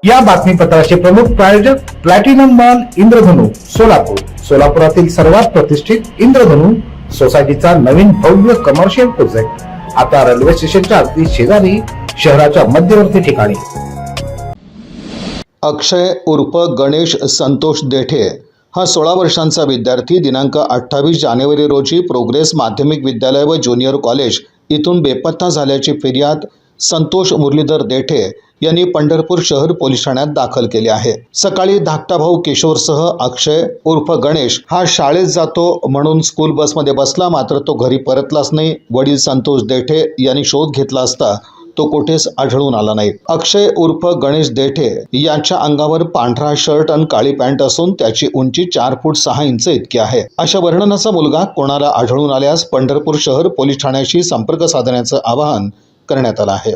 या बातमीपत्राचे प्रमुख प्रायोजक प्लॅटिनम मॉल इंद्रधनु सोलापूर। सोलापुरातील सर्वात प्रतिष्ठित इंद्रधनु सोसायटीचा नवीन भव्य कमर्शियल प्रोजेक्ट आता रेल्वे स्टेशनच्या अगदी शेजारी शहराच्या मध्यवर्ती ठिकाणी। अक्षय उर्फ गणेश संतोष देठे हा 16 वर्षांचा विद्यार्थी दिनांक 28 जानेवारी रोजी प्रोग्रेस माध्यमिक विद्यालय व ज्युनियर कॉलेज इथून बेपत्ता झाल्याची फिर्याद संतोष मुरलीधर देठे यांनी पंढरपूर शहर पोलीस ठाण्यात दाखल केली आहे। सकाळी धाकटा भाऊ किशोरसह अक्षय उर्फ गणेश हा शाळेत जातो म्हणून स्कूल बसमध्ये बसला, मात्र तो घरी परतलाच नाही। वडील संतोष देठे यांनी शोध घेतला असता तो कुठेच आढळून आला नाही। अक्षय उर्फ गणेश देठे यांच्या अंगावर पांढरा शर्ट आणि काळी पॅन्ट असून त्याची उंची 4 फूट 6 इंच इतकी आहे। अशा वर्णनाचा मुलगा कोणाला आढळून आल्यास पंढरपूर शहर पोलीस ठाण्याशी संपर्क साधण्याचं आवाहन करण्यात आलं आहे।